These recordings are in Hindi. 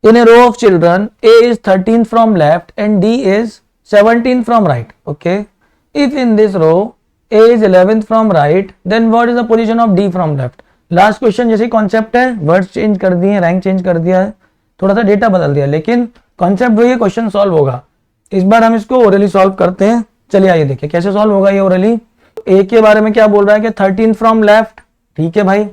In a row of children, A is 13th from left and D is 17th from right. Okay. If in this row A is 11th from right, then what is the position of D from left? Last question जैसे कॉन्सेप्ट है, वर्ड्स चेंज कर दिए, रैंक चेंज कर दिया है, थोड़ा सा डेटा बदल दिया, लेकिन कॉन्सेप्ट वही है, क्वेश्चन सॉल्व होगा। इस बार हम इसको ओरली सॉल्व करते हैं। चलिए आइए देखिए कैसे सॉल्व होगा ये ओरली। ए के बारे में क्या बोल रहा है कि 13 फ्रॉम लेफ्ट, ठीक है भाई,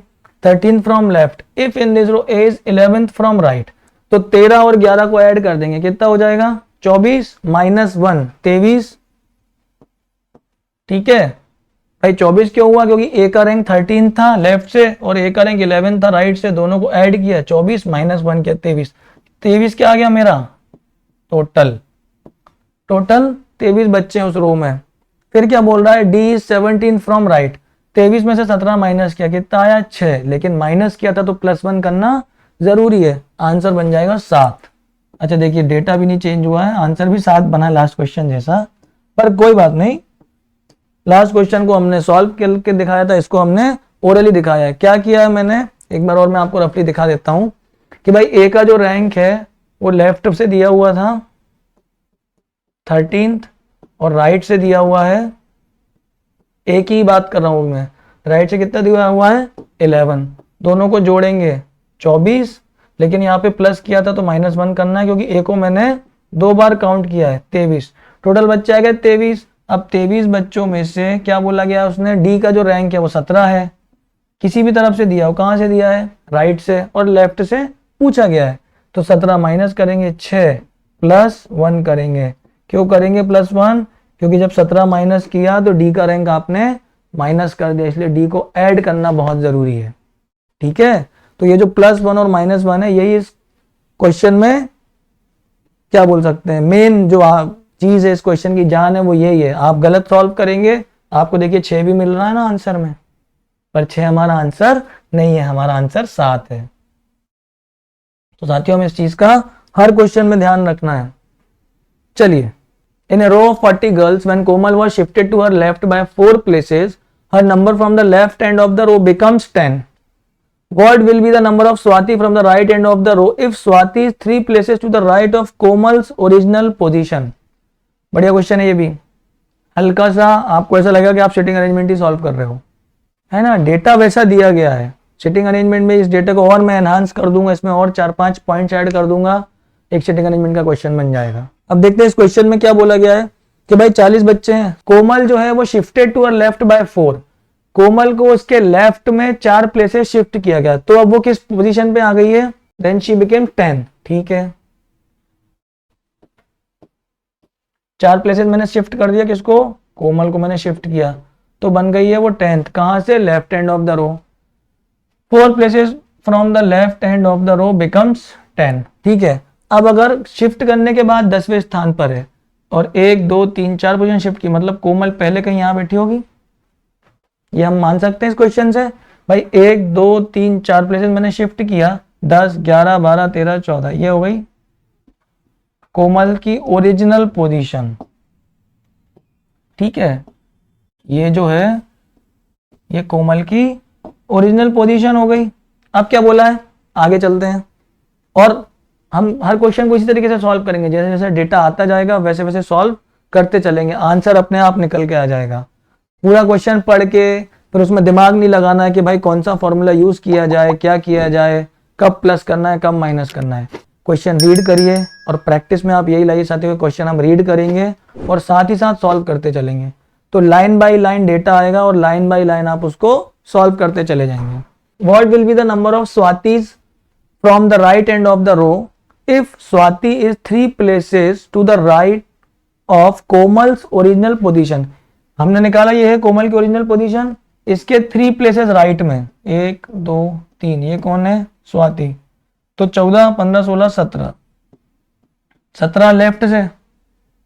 13 from left. If in this row A is 11th from right, तो 13 और 11 को ऐड कर देंगे, कितना हो जाएगा 24 माइनस 1 23। ठीक है भाई, 24 क्यों हुआ? क्योंकि ए का रैंक 13 था लेफ्ट से और ए का रैंक 11 था राइट से, दोनों को ऐड किया, 24 माइनस 1 किया 23। 23 क्या आ गया मेरा? टोटल 23 बच्चे हैं उस रो में। फिर क्या बोल रहा है? डी इज 17 फ्रॉम राइट, 23 में से 17 माइनस किया, कितना आया 6, लेकिन माइनस किया था तो +1 करना जरूरी है, आंसर बन जाएगा 7। अच्छा देखिए डेटा भी नहीं चेंज हुआ है, आंसर भी 7 बना है लास्ट क्वेश्चन जैसा, पर कोई बात नहीं। लास्ट क्वेश्चन को हमने सॉल्व करके दिखाया था, इसको हमने ओरली दिखाया है। क्या किया है मैंने, एक बार और मैं आपको रफली दिखा देता हूं कि भाई ए का जो रैंक है वो लेफ्ट से दिया हुआ था 13th और राइट से दिया हुआ है, ए की ही बात कर रहा हूं मैं, राइट से कितना दिया हुआ है 11, दोनों को जोड़ेंगे 24, लेकिन यहाँ पे प्लस किया था तो -1 करना है, क्योंकि ए को मैंने 2 बार काउंट किया है 23, टोटल बच्चे आ गए 23। अब 23 बच्चों में से क्या बोला गया उसने, डी का जो रैंक है वो 17 है, किसी भी तरफ से दिया हो, कहां से दिया है राइट से और लेफ्ट से पूछा गया है, तो 17 माइनस करेंगे 6 प्लस 1 करेंगे। क्यों करेंगे +1? क्योंकि जब 17 माइनस किया तो डी का रैंक आपने माइनस कर दिया, इसलिए डी को ऐड करना बहुत जरूरी है। ठीक है, तो ये जो +1 और -1 है, यही इस क्वेश्चन में क्या बोल सकते हैं, मेन जो चीज है इस क्वेश्चन की जान है वो यही है। आप गलत सॉल्व करेंगे, आपको देखिए 6 भी मिल रहा है ना आंसर में, पर 6 हमारा आंसर नहीं है, हमारा आंसर 7 है। तो साथियों हमें इस चीज का हर क्वेश्चन में ध्यान रखना है। चलिए, in a row of 40 girls, when Komal was shifted to her left by 4 places, her number from the left end of the row becomes 10. What will be the number of Swati from the right end of the row if Swati is 3 places to the right of Komal's original position? बढ़िया क्वेश्चन है ये भी। हल्का सा आपको ऐसा लगेगा कि आप सिटिंग अरेंजमेंट ही सॉल्व कर रहे हो, है ना, डेटा वैसा दिया गया है। सिटिंग अरेंजमेंट में इस डेटा को और मैं एनहांस कर दूंगा, इसमें और 4-5 पॉइंट्स ऐड कर दूंगा, एक सिटिंग अरेंजमेंट का क्वेश्चन बन जाएगा। अब देखते हैं इस क्वेश्चन में क्या बोला गया है कि भाई 40 बच्चे हैं, कोमल जो है वो shifted to her left by 4, Komal को उसके लेफ्ट में 4 प्लेसेस शिफ्ट किया गया, तो अब वो किस पोजीशन पे आ गई है, देन शी बिकेम 10। ठीक है, 4 प्लेसेस मैंने शिफ्ट कर दिया, किसको, कोमल को मैंने शिफ्ट किया, तो बन गई है वो 10th, कहां से, left end of the row. 4 places from the left end of the row becomes 10। ठीक है, अब अगर शिफ्ट करने के बाद 10वें स्थान पर है और 1 2 3 4 पोजीशन शिफ्ट की, मतलब कोमल पहले कहीं यहां बैठी होगी, ये हम मान सकते हैं इस क्वेश्चन से। भाई 1 2 3 4 प्लेसेस मैंने शिफ्ट किया, 10 11 12 13 14, ये हो गई कोमल की ओरिजिनल पोजीशन। ठीक है, ये जो है ये कोमल की ओरिजिनल पोजीशन हो गई। अब क्या बोला है, आगे चलते हैं और हम हर क्वेश्चन को इसी तरीके से सॉल्व करेंगे, जैसे जैसे डेटा आता जाएगा वैसे वैसे सॉल्व करते चलेंगे, आंसर अपने आप निकल के आ जाएगा। पूरा क्वेश्चन पढ़ के फिर उसमें दिमाग नहीं लगाना है कि भाई कौन सा फॉर्मूला यूज किया जाए, क्या किया जाए, कब प्लस करना है, कब माइनस करना है। क्वेश्चन रीड करिए और प्रैक्टिस में आप यही लाइए साथियों, क्वेश्चन हम रीड करेंगे और साथ ही साथ सॉल्व करते चलेंगे, तो लाइन बाय लाइन डेटा आएगा और लाइन बाय लाइन आप उसको सॉल्व करते चले जाएंगे। What will be the number of Swati's from the right end of the row if Swati is 3 places to the right of Komal's original position. हमने निकाला ये है कोमल की ओरिजिनल पोजीशन, इसके 3 प्लेसेस राइट में, 1 2 3, ये कौन है, स्वाति, तो 14 15 16 17, 17 लेफ्ट से,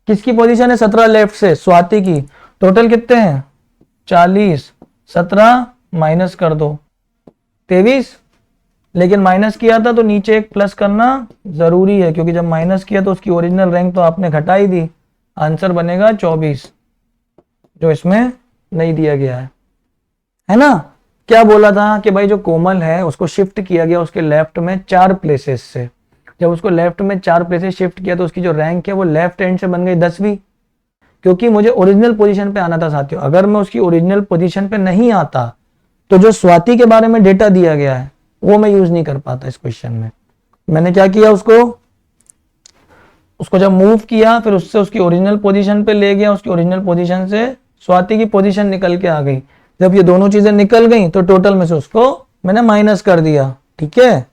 किसकी पोजीशन है, 17 लेफ्ट से, स्वाति की। टोटल कितने हैं 40, 17 माइनस कर दो 23, लेकिन माइनस किया था तो नीचे एक प्लस करना जरूरी है, क्योंकि जब माइनस किया तो उसकी ओरिजिनल रैंक तो आपने घटाई दी, आंसर बनेगा 24, जो इसमें नहीं दिया गया है ना। क्या बोला था कि भाई जो कोमल है उसको शिफ्ट किया गया उसके लेफ्ट में 4 प्लेसेस से, जब उसको लेफ्ट में 4 प्लेसेस शिफ्ट किया तो उसकी जो रैंक है वो लेफ्ट हैंड से बन गई 10वीं, क्योंकि मुझे ओरिजिनल पोजीशन पे आना था साथियों। अगर मैं उसकी ओरिजिनल पोजीशन पे नहीं आता तो जो स्वाति के बारे में डेटा दिया गया है वो मैं यूज नहीं कर पाता इस क्वेश्चन में। मैंने क्या किया, उसको जब मूव किया फिर उससे उसकी ओरिजिनल पोजीशन पे ले गया, उसकी ओरिजिनल पोजीशन से स्वाति की पोजीशन निकल के आ गई। जब ये दोनों चीजें निकल गई तो टोटल में से उसको मैंने माइनस कर दिया, ठीक है।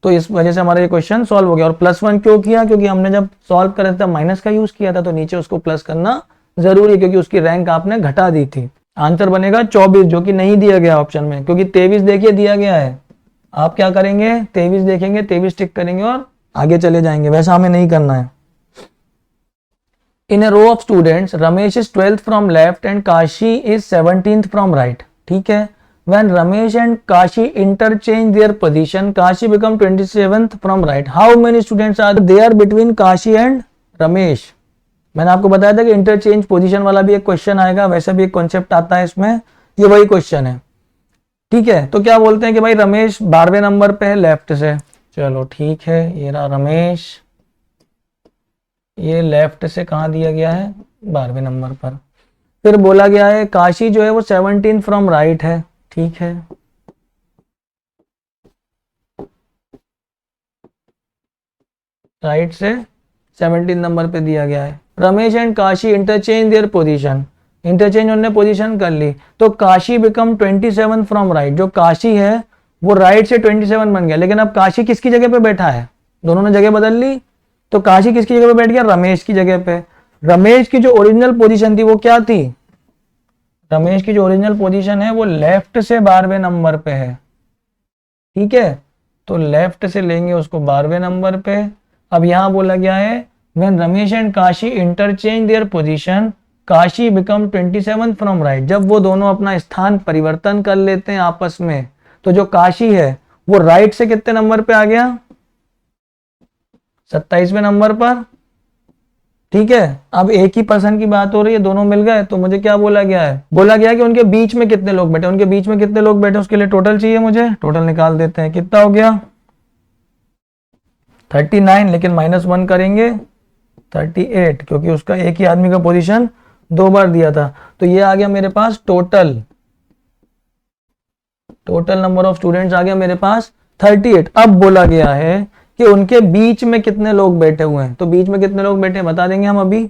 तो इस वजह से हमारा ये क्वेश्चन सॉल्व हो गया। और +1 क्यों किया, क्योंकि हमने जब सॉल्व कर रहे थे माइनस का यूज किया था, तो नीचे उसको प्लस करना जरूरी है क्योंकि उसकी रैंक आपने घटा दी थी। आंसर बनेगा 24, जो कि नहीं दिया गया ऑप्शन में, क्योंकि 23 देखिए दिया गया है। आप क्या करेंगे, 23 देखेंगे, 23 टिक करेंगे और आगे चले जाएंगे, वैसा हमें नहीं करना है। In a row of students Ramesh is 12th from left end Kashi is 17th from right, ठीक है। When Ramesh and Kashi interchange their position, Kashi become 27th from right. How many students are there between Kashi and Ramesh? मैंने आपको बताया था कि इंटरचेंज पोजीशन वाला भी एक क्वेश्चन आएगा, वैसा भी एक कॉन्सेप्ट आता है इसमें, ये वही क्वेश्चन है, ठीक है। तो क्या बोलते हैं कि भाई रमेश 12वें नंबर पे है लेफ्ट से, चलो ठीक है, ये रहा रमेश, ये लेफ्ट से कहाँ दिया गया है, 12वें नंबर पर। फिर बोला गया है काशी जो है वो 17th फ्रॉम राइट है, ठीक है। राइट से 17 नंबर पे दिया गया है। Ramesh and Kashi interchange their position, interchange उन्होंने पोजीशन कर ली, तो काशी बिकम 27 फ्रॉम राइट। जो काशी है वो राइट से 27 बन गया, लेकिन अब काशी किसकी जगह पे बैठा है, दोनों ने जगह बदल ली, तो काशी किसकी जगह पे बैठ गया, रमेश की जगह पे। रमेश की जो ओरिजिनल पोजीशन थी वो क्या थी, रमेश की जो ओरिजिनल पोजीशन है वो लेफ्ट से 12वें नंबर पे है, ठीक है। तो लेफ्ट से लेंगे उसको 12वें नंबर पे। अब यहां बोला गया है when Ramesh and Kashi interchange their position Kashi become 27 from right. जब वो दोनों अपना स्थान परिवर्तन कर लेते हैं आपस में, तो जो काशी है वो राइट से कितने नंबर पे आ गया, 27वें नंबर पर, ठीक है। अब एक ही पर्सन की बात हो रही है, दोनों मिल गए, तो मुझे क्या बोला गया है, बोला गया कि उनके बीच में कितने लोग बैठे, उनके बीच में कितने लोग बैठे, उसके लिए टोटल चाहिए मुझे, टोटल निकाल देते हैं। कितना हो गया 39, लेकिन -1 करेंगे 38, क्योंकि उसका एक ही आदमी का पोजीशन 2 बार दिया था। तो ये आ गया मेरे पास टोटल नंबर ऑफ स्टूडेंट्स आ गया मेरे पास 38। अब बोला गया है कि उनके बीच में कितने लोग बैठे हुए हैं, तो बीच में कितने लोग बैठे हैं बता देंगे हम अभी।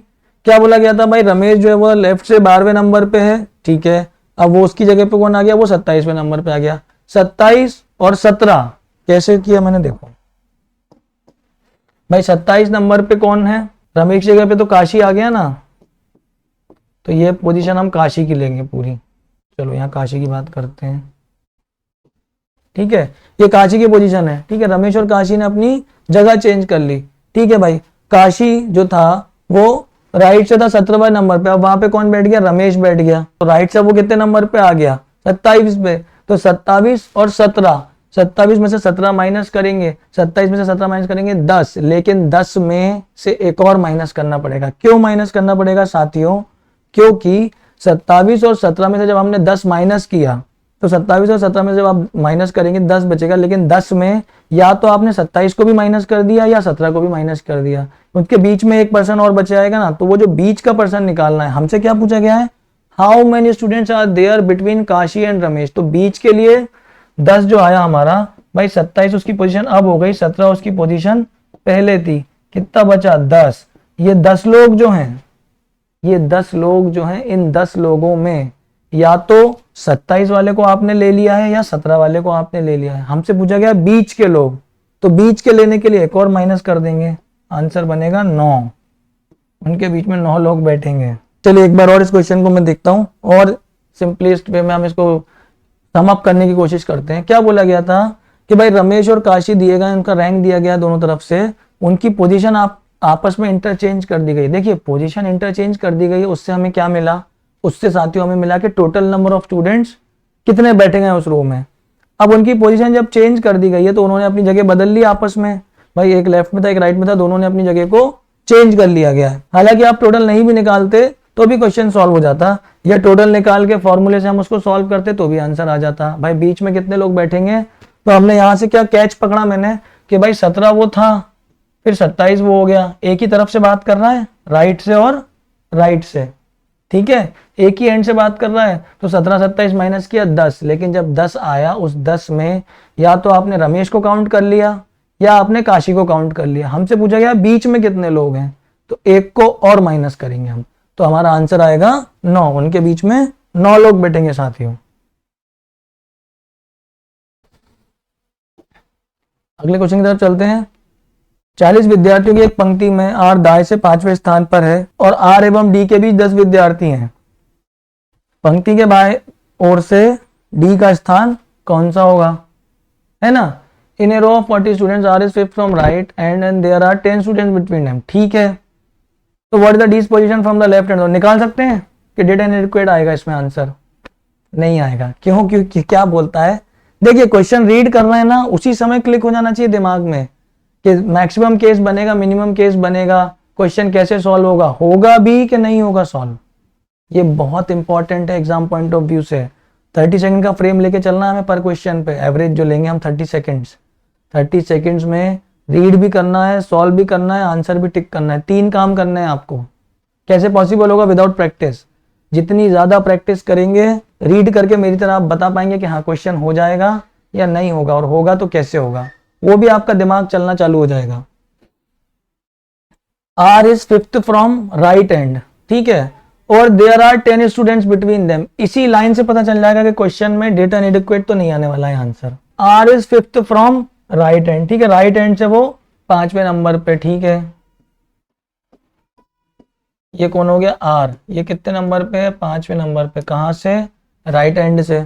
क्या बोला गया था भाई, रमेश जो है वो लेफ्ट से 12वें नंबर पे है, ठीक है। अब वो उसकी जगह पे कौन आ गया, वो 27वें नंबर पे आ गया। 27 और 17 कैसे किया मैंने, देखो भाई 27 नंबर पे कौन है, रमेश की जगह पे तो काशी आ गया ना, तो ये पोजीशन हम काशी की लेंगे पूरी। चलो यहाँ काशी की बात करते हैं, ठीक है। ये काशी की पोजीशन है, ठीक है। रमेश और काशी ने अपनी जगह चेंज कर ली, ठीक है भाई। काशी जो था वो राइट से था 17वें नंबर पे, अब वहां पे कौन बैठ गया, रमेश बैठ गया। तो राइट से वो कितने नंबर पे आ गया, 27 पे। तो 27 और 17, 27 में से 17 माइनस करेंगे, 27 में से 17 माइनस करेंगे 10, लेकिन 10 में से एक और माइनस करना पड़ेगा। क्यों माइनस करना पड़ेगा साथियों, क्योंकि 27 और 17 में से जब हमने 10 माइनस किया, तो 27 और 17 में जब आप माइनस करेंगे 10 बचेगा, लेकिन 10 में या तो आपने 27 को भी माइनस कर दिया या 17 को भी माइनस कर दिया, उसके बीच में एक पर्सन और बच जाएगा ना। तो वो जो बीच का पर्सन निकालना है, हमसे क्या पूछा गया है, how many students are there between Kashi and Ramesh. तो बीच के लिए 10 जो आया हमारा भाई, 27 उसकी पोजीशन अब हो गई, 17 उसकी पोजीशन पहले थी, कितना बचा 10। ये 10 लोग जो हैं, ये 10 लोग जो हैं, इन 10 लोगों में या तो 27 वाले को आपने ले लिया है या 17 वाले को आपने ले लिया है। हमसे पूछा गया बीच के लोग, तो बीच के लेने के लिए एक और माइनस कर देंगे, आंसर बनेगा 9। उनके बीच में 9 लोग बैठेंगे। चलिए एक बार और इस क्वेश्चन को मैं देखता हूं और सिंपलिस्ट वे में हम इसको सम अप करने की कोशिश करते हैं। क्या बोला गया था कि भाई रमेश और काशी दिए गए, उनका रैंक दिया गया दोनों तरफ से, उनकी पोजीशन आपस में इंटरचेंज कर दी गई। देखिए पोजीशन इंटरचेंज कर दी गई, उससे हमें क्या मिला, उससे साथियों हमें मिला कि टोटल नंबर ऑफ स्टूडेंट्स कितने बैठे गए उस रो में। अब उनकी पोजीशन जब चेंज कर दी गई है तो उन्होंने अपनी जगह बदल ली आपस में, भाई एक लेफ्ट में था एक राइट में था, दोनों ने अपनी जगह को चेंज कर लिया गया है। हालांकि आप टोटल नहीं भी निकालते तो भी क्वेश्चन सॉल्व हो जाता, या टोटल निकाल के फॉर्मूले से हम उसको सॉल्व करते तो भी आंसर आ जाता। भाई बीच में कितने लोग बैठेंगे, तो हमने यहाँ से क्या कैच पकड़ा मैंने कि भाई 17 वो था, फिर 27 वो हो गया, एक ही तरफ से बात कर रहा है, राइट से और राइट से, ठीक है, एक ही एंड से बात कर रहा है, तो 17 27 माइनस किया 10, लेकिन जब 10 आया उस 10 में या तो आपने रमेश को काउंट कर लिया या आपने काशी को काउंट कर लिया। हमसे पूछा गया बीच में कितने लोग हैं, तो एक को और माइनस करेंगे हम, तो हमारा आंसर आएगा 9, उनके बीच में 9 लोग बैठेंगे साथियों। अगले क्वेश्चन की तरफ चलते हैं। 40 विद्यार्थियों की एक पंक्ति में आर दाएं से 5वें स्थान पर है और आर एवं डी के बीच 10 विद्यार्थी हैं। पंक्ति के बाएं ओर से डी का स्थान कौन सा होगा, है ना। In a row of 40 students R is fifth from right and there are 10 students between them, ठीक है। तो what is the D's position from the left hand, निकाल सकते हैं कि डेटा इनएडिक्वेट आएगा इसमें आंसर, नहीं आएगा। क्यों, क्योंकि क्या बोलता है, देखिए क्वेश्चन रीड कर रहे हैं ना, उसी समय क्लिक हो जाना चाहिए दिमाग में कि मैक्सिमम केस बनेगा, मिनिमम केस बनेगा, क्वेश्चन कैसे सॉल्व होगा, होगा भी कि नहीं होगा सॉल्व, ये बहुत इंपॉर्टेंट है एग्जाम पॉइंट ऑफ व्यू से। 30 सेकंड का फ्रेम लेके चलना है हमें पर क्वेश्चन पे, एवरेज जो लेंगे हम 30 सेकंड्स, 30 सेकंड्स में रीड भी करना है, सॉल्व भी करना है, आंसर भी टिक करना है, 3 काम करने हैं आपको। कैसे पॉसिबल होगा, विदाउट प्रैक्टिस। जितनी ज्यादा प्रैक्टिस करेंगे, रीड करके मेरी तरह आप बता पाएंगे कि हाँ क्वेश्चन हो जाएगा या नहीं होगा, और होगा तो कैसे होगा, वो भी आपका दिमाग चलना चालू हो जाएगा। R is fifth from right end, ठीक है, और there are 10 students between them, इसी लाइन से पता चल जाएगा कि क्वेश्चन में डेटा इनएडिक्वेट तो नहीं आने वाला है answer. R is fifth from right end, ठीक है, राइट एंड से वो 5वें नंबर पे, ठीक है। ये कौन हो गया, आर, ये कितने नंबर पे है, 5वें नंबर पे, कहां से, राइट एंड से।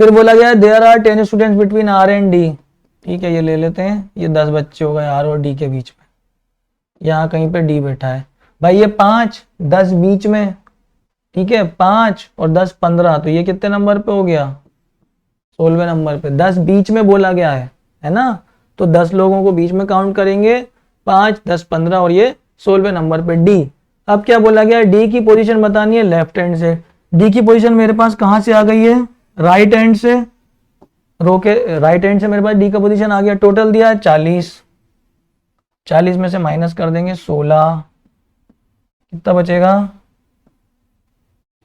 फिर बोला गया there are 10 students between R and D, ठीक है, ये ले लेते हैं, ये 10 बच्चे हो गए आर और डी के बीच में, यहाँ कहीं पे डी बैठा है भाई, ये 5 10 बीच में, ठीक है, 5 और 10 15, तो ये कितने नंबर पे हो गया, 16वें नंबर पे। 10 बीच में बोला गया है ना, तो 10 लोगों को बीच में काउंट करेंगे, 5 10 15 और ये 16वें नंबर पे डी। अब क्या बोला गया, डी की पोजीशन बतानी है लेफ्ट हैंड से। डी की पोजीशन मेरे पास कहां से आ गई है, राइट हैंड से, रो के राइट हैंड से मेरे पास डी का पोजीशन आ गया। टोटल दिया है 40, 40 में से माइनस कर देंगे 16, कितना बचेगा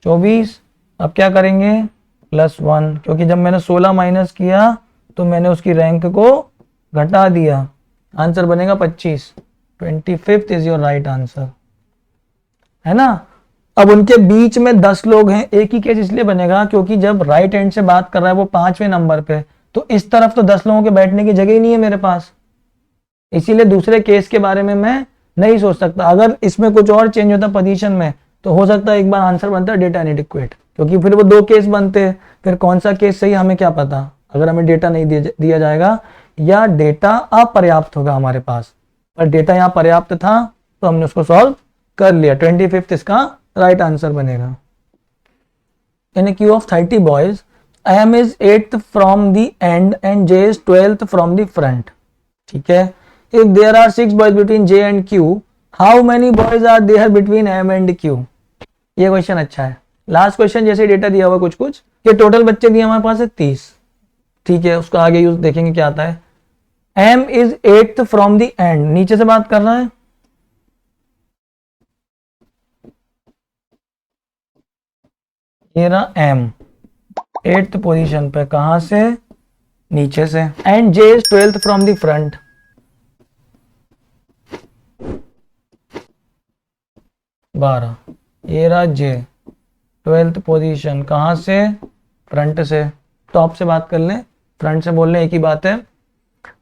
24। अब क्या करेंगे, +1, क्योंकि जब मैंने 16 माइनस किया तो मैंने उसकी रैंक को घटा दिया, आंसर बनेगा 25। 25th is your right answer, है ना। अब उनके बीच में 10 लोग हैं, एक ही केस इसलिए बनेगा क्योंकि जब राइट हैंड से बात कर रहा है वो 5वें नंबर पे, तो इस तरफ तो 10 लोगों के बैठने की जगह ही नहीं है मेरे पास, इसीलिए दूसरे केस के बारे में मैं नहीं सोच सकता। अगर इसमें कुछ और चेंज होता पोजीशन में तो हो सकता है एक बार आंसर बनता है डेटा इनएडिक्वेट, क्योंकि फिर वो 2 केस बनते हैं, फिर कौन सा केस सही हमें क्या पता, अगर हमें डेटा नहीं दिया जाएगा या डेटा अपर्याप्त होगा हमारे पास, पर डेटा यहाँ पर्याप्त था तो हमने उसको सॉल्व कर लिया। 25th इसका राइट आंसर बनेगा। In a queue of 30 boys M is 8th from the end and J is 12th from the front, ठीक है। If there are 6 boys between J and Q, how many boys are there between M and Q? ये क्वेश्चन अच्छा है। लास्ट क्वेश्चन जैसे डेटा दिया हुआ कुछ कुछ कि टोटल बच्चे दिए हमारे पास है 30, ठीक है, उसका आगे यूज देखेंगे क्या आता है। M is 8th from the end, नीचे से बात कर रहा है, ये रहा M 8th पोजीशन पे, कहां से, नीचे से, and J is 12th from the front, बारह, ये रहा J 12th पोजीशन, कहां से, फ्रंट से। टॉप से बात कर लें, फ्रंट से बोल लें, एक ही बात है।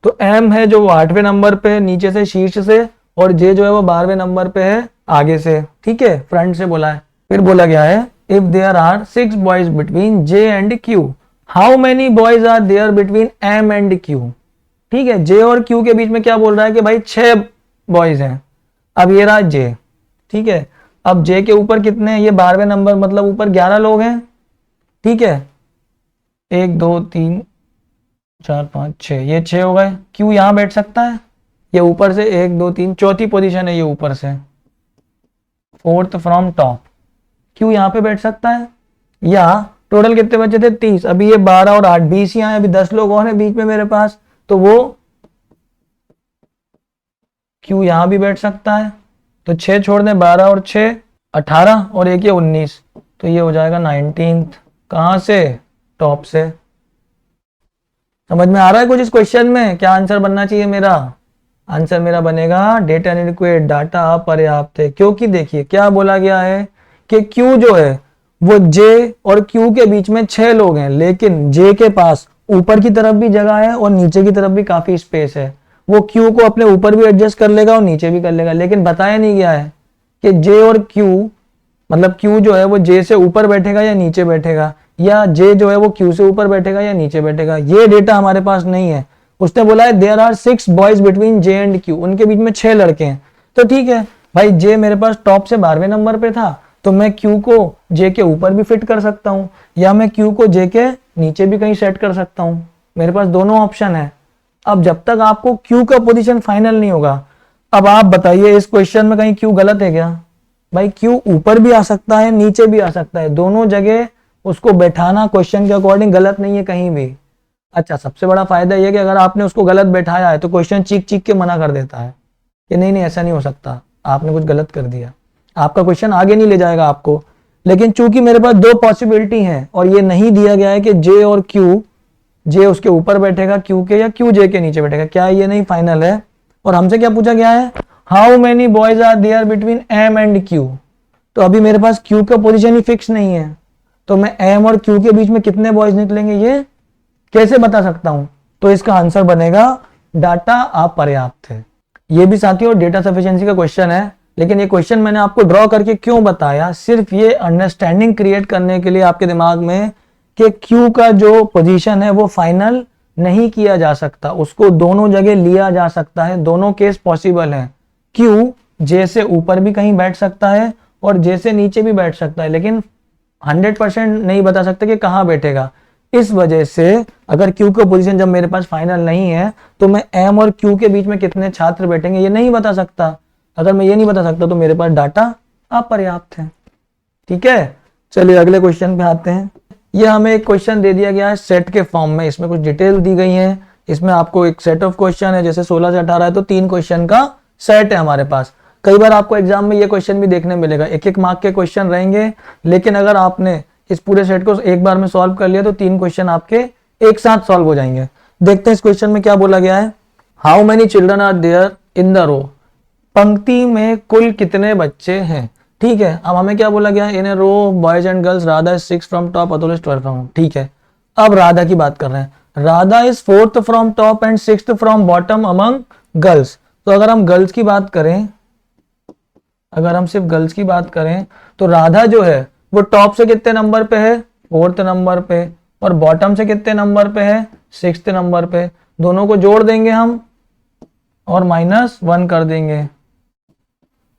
तो M है जो वो 8वें नंबर पे है नीचे से, शीर्ष से, और J जो है वो 12वें नंबर पे है आगे से, ठीक है, फ्रंट से बोला है। फिर बोला गया है if there are 6 boys between J and Q, how many boys are there between M and Q, ठीक है। J और Q के बीच में क्या बोल रहा है कि भाई 6 बॉयज हैं। अब ये रहा J, ठीक है, अब J के ऊपर कितने हैं, ये 12वें नंबर, मतलब ऊपर 11 लोग हैं, ठीक है, 1 2 3 4 5 6, ये 6 हो गए। Q यहां बैठ सकता है, ये ऊपर से 1 2 3, चौथी पोजीशन है ये ऊपर से, 4th फ्रॉम टॉप, क्यों यहाँ पे बैठ सकता है। या टोटल कितने बचे थे 30, अभी ये 12 और 8 20 यहाँ है, अभी 10 लोग और हैं बीच में मेरे पास, तो वो Q यहाँ भी बैठ सकता है, तो 6 छोड़ दें, 12 और 6 18 और एक ये 19, तो ये हो जाएगा 19th। कहाँ से? टॉप से। समझ में आ रहा है कुछ इस क्वेश्चन में? क्या आंसर बनना चाहिए मेरा? आंसर मेरा बनेगा डेटा इनएडिक्वेट, डाटा अपर्याप्त है। क्योंकि देखिए क्या बोला गया है कि Q जो है वो J और Q के बीच में 6 लोग हैं, लेकिन J के पास ऊपर की तरफ भी जगह है और नीचे की तरफ भी काफी स्पेस है। वो Q को अपने ऊपर भी एडजस्ट कर लेगा और नीचे भी कर लेगा, लेकिन बताया नहीं गया है कि J और Q, मतलब Q जो है वो J से ऊपर बैठेगा या नीचे बैठेगा, या J जो है वो Q से ऊपर बैठेगा या नीचे बैठेगा। ये डेटा हमारे पास नहीं है। उसने बोला है there are 6 boys between J and Q, उनके बीच में 6 लड़के हैं। तो ठीक है भाई, J मेरे पास टॉप से 12वें नंबर पे था, तो मैं Q को J के ऊपर भी फिट कर सकता हूं, या मैं Q को J के नीचे भी कहीं सेट कर सकता हूं। मेरे पास दोनों ऑप्शन है। अब जब तक आपको Q का पोजीशन फाइनल नहीं होगा, अब आप बताइए इस क्वेश्चन में कहीं Q गलत है क्या? भाई Q ऊपर भी आ सकता है, नीचे भी आ सकता है, दोनों जगह उसको बैठाना क्वेश्चन के अकॉर्डिंग गलत नहीं है कहीं भी। अच्छा, सबसे बड़ा फायदा यह कि अगर आपने उसको गलत बैठाया है तो क्वेश्चन चीख चीख के मना कर देता है कि नहीं नहीं ऐसा नहीं हो सकता, आपने कुछ गलत कर दिया। आपका क्वेश्चन आगे नहीं ले जाएगा आपको। लेकिन चूंकि मेरे पास दो पॉसिबिलिटी है और ये नहीं दिया गया है कि J और Q, J उसके ऊपर बैठेगा Q के, या Q J के नीचे बैठेगा, क्या ये नहीं फाइनल है? और हमसे क्या पूछा गया है? How many boys are there between M and Q। तो अभी मेरे पास Q का पोजीशन ही फिक्स नहीं है, तो मैं M और Q के बीच में कितने बॉयज निकलेंगे ये कैसे बता सकता हूं? तो इसका आंसर बनेगा डाटा अपर्याप्त है। ये भी साथियों डेटा सफिशिएंसी का क्वेश्चन है, लेकिन ये क्वेश्चन मैंने आपको ड्रॉ करके क्यों बताया, सिर्फ ये अंडरस्टैंडिंग क्रिएट करने के लिए आपके दिमाग में कि Q का जो पोजीशन है वो फाइनल नहीं किया जा सकता, उसको दोनों जगह लिया जा सकता है, दोनों केस पॉसिबल है। Q J से ऊपर भी कहीं बैठ सकता है और J से नीचे भी बैठ सकता है, लेकिन 100% नहीं बता सकते कि कहां बैठेगा। इस वजह से अगर Q का पोजीशन जब मेरे पास फाइनल नहीं है तो मैं M और Q के बीच में कितने छात्र बैठेंगे ये नहीं बता सकता। अगर मैं ये नहीं बता सकता तो मेरे पास डाटा अपर्याप्त है। ठीक है, चलिए अगले क्वेश्चन पे आते हैं। ये हमें एक क्वेश्चन दे दिया गया है सेट के फॉर्म में, इसमें कुछ डिटेल दी गई है। इसमें आपको एक सेट ऑफ क्वेश्चन है, जैसे 16 से 18 है तो 3 क्वेश्चन का सेट है हमारे पास। कई बार आपको एग्जाम में ये क्वेश्चन भी देखने मिलेगा, एक एक मार्क के क्वेश्चन रहेंगे, लेकिन अगर आपने इस पूरे सेट को एक बार में सॉल्व कर लिया तो 3 क्वेश्चन आपके एक साथ सॉल्व हो जाएंगे। देखते हैं इस क्वेश्चन में क्या बोला गया है। How many children are there in the row, पंक्ति में कुल कितने बच्चे हैं। ठीक है, अब हमें क्या बोला गया है, in a row boys and girls, Radha is 6 from top, Atul is 12 from. ठीक है, अब राधा की बात कर रहे हैं। Radha is 4th from top and 6th from bottom among girls. तो अगर हम गर्ल्स की बात करें, अगर हम सिर्फ गर्ल्स की बात करें तो राधा जो है वो टॉप से कितने नंबर पे है, 4th नंबर पे, और बॉटम से कितने नंबर पे है, 6th नंबर पे। दोनों को जोड़ देंगे हम और -1 कर देंगे,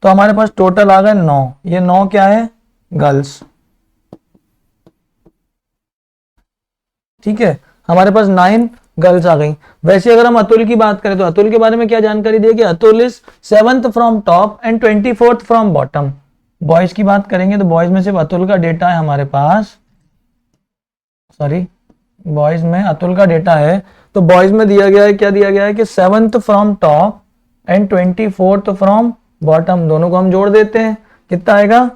तो हमारे पास टोटल आ गए 9। ये 9 क्या है, गर्ल्स। ठीक है, हमारे पास 9 गर्ल्स आ गई। वैसे अगर हम अतुल की बात करें तो अतुल के बारे में क्या जानकारी दी है कि Atul is 7th from top and 24th from bottom. Boys की बात करेंगे तो बॉयज में सिर्फ अतुल का डेटा है हमारे पास, सॉरी बॉयज में अतुल का डेटा है। तो बॉयज में दिया गया है, क्या दिया गया है कि 7th from top and 24th from bottom. दोनों को हम जोड़ देते हैं, कितना आएगा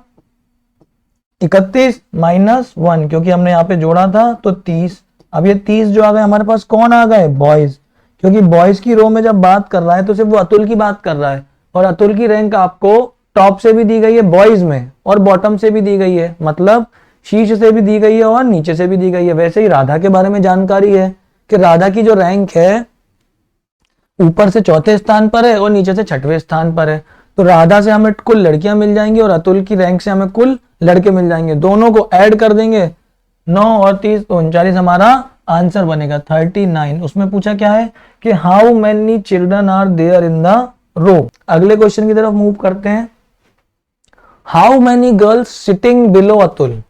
31 -1, क्योंकि हमने यहाँ पे जोड़ा था तो 30। अब ये 30 जो आ गए हमारे पास कौन आ गए, बॉयज, क्योंकि बॉयज की रो में जब बात कर रहा है तो सिर्फ वो अतुल की बात कर रहा है, और अतुल की रैंक आपको टॉप से भी दी गई है बॉयज में और बॉटम से भी दी गई है, मतलब शीर्ष से भी दी गई है और नीचे से भी दी गई है। वैसे ही राधा के बारे में जानकारी है कि राधा की जो रैंक है ऊपर से 4थे स्थान पर है और नीचे से 6वें स्थान पर है। तो राधा से हमें कुल लड़कियां मिल जाएंगी और अतुल की रैंक से हमें कुल लड़के मिल जाएंगे। दोनों को ऐड कर देंगे, 9 और 30 तो 39 हमारा आंसर बनेगा 39। उसमें पूछा क्या है कि how many children are there in the row. अगले क्वेश्चन की तरफ मूव करते हैं। How many girls sitting below Atul,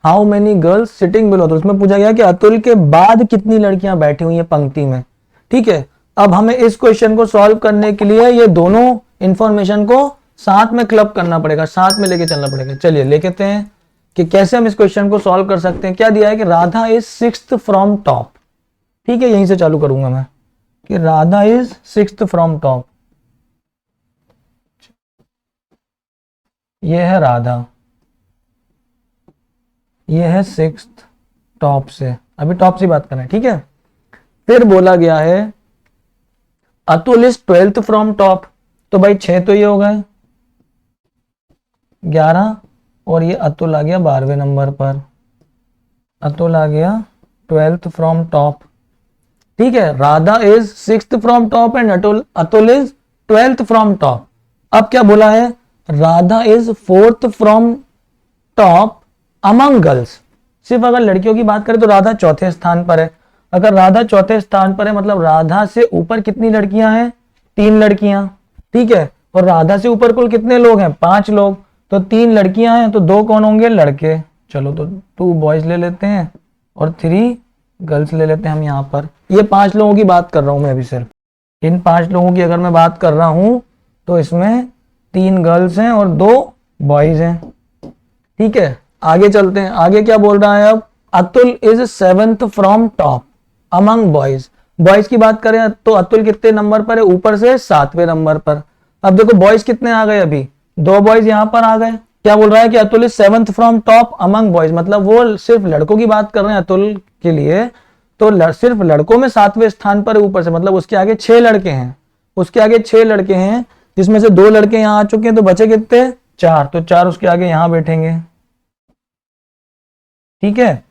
how many girls sitting below Atul. उसमें पूछा गया कि अतुल के बाद कितनी लड़कियां बैठी हुई हैं पंक्ति में। ठीक है, अब हमें इस क्वेश्चन को सॉल्व करने के लिए ये दोनों इंफॉर्मेशन को साथ में क्लब करना पड़ेगा, साथ में लेके चलना पड़ेगा। चलिए लेते हैं कि कैसे हम इस क्वेश्चन को सॉल्व कर सकते हैं। क्या दिया है कि Radha is 6th from top. ठीक है, यहीं से चालू करूंगा मैं कि Radha is 6th from top. ये है राधा, ये है सिक्स्थ टॉप से, अभी टॉप से बात कर रहे हैं, ठीक है। फिर बोला गया है Atul is 12th from top, तो भाई 6 तो ये हो गए, 11, और ये अतुल आ गया 12वें नंबर पर, अतुल आ गया 12th फ्रॉम टॉप, ठीक है। Radha is 6th from top and Atul is 12th from top. अब क्या बोला है, Radha is 4th from top among girls. सिर्फ अगर लड़कियों की बात करें तो राधा चौथे स्थान पर है। अगर राधा चौथे स्थान पर है मतलब राधा से ऊपर कितनी लड़कियां हैं, 3 लड़कियां, ठीक है। और राधा से ऊपर कुल कितने लोग हैं, 5 लोग, तो 3 लड़कियां हैं तो 2 कौन होंगे, लड़के। चलो तो 2 बॉयज ले लेते हैं और 3 गर्ल्स ले लेते हैं हम यहाँ पर। ये 5 लोगों की बात कर रहा हूं मैं अभी, सिर्फ इन 5 लोगों की अगर मैं बात कर रहा हूं तो इसमें 3 गर्ल्स हैं और 2 बॉयज हैं, ठीक है। आगे चलते हैं, आगे क्या बोल रहा है अब, Atul is 7th from top among boys. Boys की बात करें तो अतुल कितने नंबर पर है, ऊपर से 7वें नंबर पर। अब देखो बॉयज कितने आ गए, अभी 2 बॉयज यहां पर आ गए। क्या बोल रहा है कि Atul is 7th from top among boys, मतलब वो सिर्फ लड़कों की बात कर रहे हैं अतुल के लिए, तो सिर्फ लड़कों में 7वें स्थान पर ऊपर से, मतलब उसके आगे 6 लड़के हैं, उसके आगे 6 लड़के हैं, जिसमें से 2 लड़के यहां आ चुके हैं, तो बचे कितने, 4, तो 4 उसके आगे यहां बैठेंगे, ठीक है।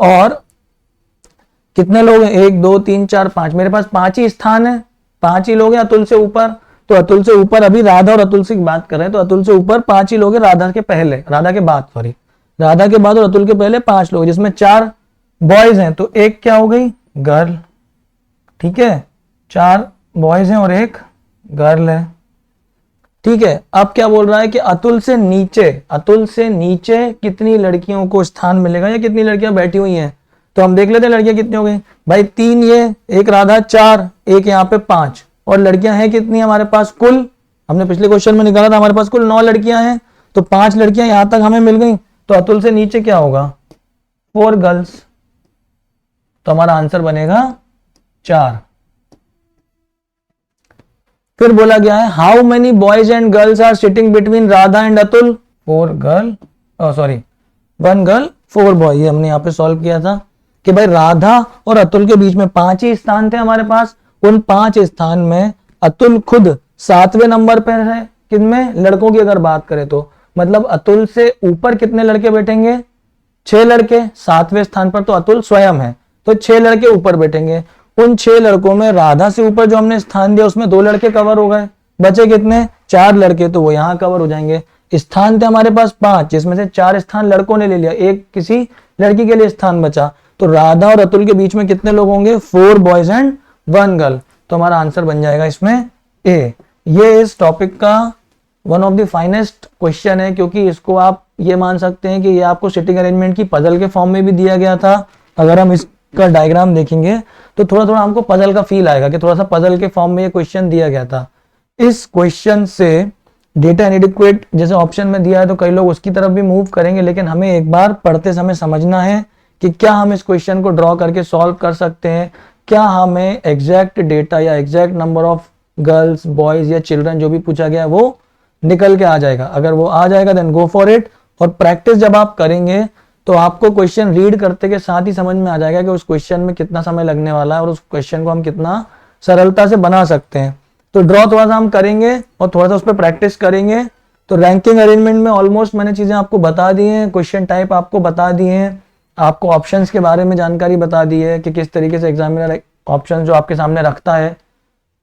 और कितने लोग हैं, 1 2 3 4 5, मेरे पास 5 ही स्थान है, 5 ही लोग हैं अतुल से ऊपर। तो अतुल से ऊपर, अभी राधा और अतुल से बात कर रहे हैं, तो अतुल से ऊपर 5 ही लोग हैं, राधा के पहले, राधा के बाद, सॉरी, राधा के बाद और अतुल के पहले 5 लोग, जिसमें 4 बॉयज हैं, तो 1 क्या हो गई, गर्ल, ठीक है। 4 बॉयज हैं और 1 गर्ल है, ठीक है। अब क्या बोल रहा है कि अतुल से नीचे कितनी लड़कियों को स्थान मिलेगा या कितनी लड़कियां बैठी हुई हैं, तो हम देख लेते हैं लड़कियां कितनी हो गई भाई, 3 ये, 1 राधा, 4, 1 यहाँ पे 5, और लड़कियां हैं कितनी हमारे पास, कुल हमने पिछले क्वेश्चन में निकाला था हमारे पास कुल 9 लड़कियां हैं, तो 5 लड़कियां यहां तक हमें मिल गई, तो अतुल से नीचे क्या होगा, 4 गर्ल्स, तो हमारा आंसर बनेगा 4। फिर बोला गया है how many boys and girls are sitting between Radha and Atul, 4 girl, sorry 1 girl 4 boy, ये हमने यहाँ पे सॉल्व किया था कि भाई राधा और अतुल के बीच में 5 ही स्थान थे हमारे पास, उन 5 स्थान में अतुल खुद 7वें नंबर पर है, किनमें, लड़कों की अगर बात करें तो, मतलब अतुल से ऊपर कितने लड़के बैठेंगे, 6 लड़के, 7वें स्थान पर तो अतुल स्वयं है, तो 6 लड़के ऊपर बैठेंगे। उन 6 लड़कों में राधा से ऊपर जो हमने स्थान दिया उसमें 2 लड़के कवर हो गए, बचे कितने, 4 लड़के, तो वो यहां कवर हो जाएंगे। स्थान थे हमारे पास 5, जिसमें से 4 स्थान लड़कों ने ले लिया, 1 किसी लड़की के लिए स्थान बचा, तो राधा और अतुल के बीच में कितने लोग होंगे, 4 बॉयज एंड 1 गर्ल, तो हमारा आंसर बन जाएगा इसमें ए। ये इस टॉपिक का one of the finest question है, क्योंकि इसको आप ये मान सकते हैं कि ये आपको सिटिंग अरेंजमेंट की पजल के फॉर्म में भी दिया गया था। अगर हम इसका डायग्राम देखेंगे तो थोड़ा थोड़ा हमको पजल का फील आएगा कि थोड़ा सा पजल के फॉर्म में ये क्वेश्चन दिया गया था। इस क्वेश्चन से डेटा इनएडिक्वेट जैसे ऑप्शन में दिया है तो कई लोग उसकी तरफ भी मूव करेंगे, लेकिन हमें एक बार पढ़ते समय समझना है कि क्या हम इस क्वेश्चन को ड्रॉ करके सॉल्व कर सकते हैं, क्या हमें एग्जैक्ट डेटा या exact number of girls, boys या चिल्ड्रन जो भी पूछा गया वो निकल के आ जाएगा। अगर वो आ जाएगा देन गो फॉर इट, और प्रैक्टिस जब आप करेंगे तो आपको क्वेश्चन रीड करते के साथ ही समझ में आ जाएगा कि उस क्वेश्चन में कितना समय लगने वाला है और उस क्वेश्चन को हम कितना सरलता से बना सकते हैं। तो ड्रॉ थोड़ा सा हम करेंगे और थोड़ा सा उस पर प्रैक्टिस करेंगे। तो रैंकिंग अरेंजमेंट में ऑलमोस्ट मैंने चीजें आपको बता दी हैं, क्वेश्चन टाइप आपको बता दिए हैं, आपको ऑप्शंस के बारे में जानकारी बता दी है कि किस तरीके से एग्जामिनर ऑप्शन जो आपके सामने रखता है,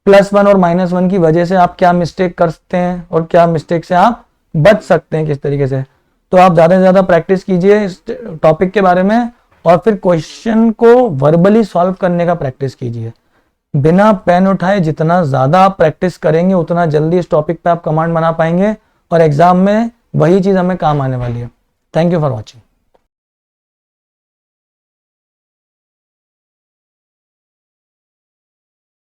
+1 और -1 की वजह से आप क्या मिस्टेक करते हैं और क्या मिस्टेक से आप बच सकते हैं किस तरीके से। तो आप ज़्यादा से ज़्यादा प्रैक्टिस कीजिए इस टॉपिक के बारे में और फिर क्वेश्चन को वर्बली सॉल्व करने का प्रैक्टिस कीजिए। बिना पेन उठाए जितना ज़्यादा आप प्रैक्टिस करेंगे उतना जल्दी इस टॉपिक पे आप कमांड बना पाएंगे और एग्जाम में वही चीज़ हमें काम आने वाली है। Thank you for watching.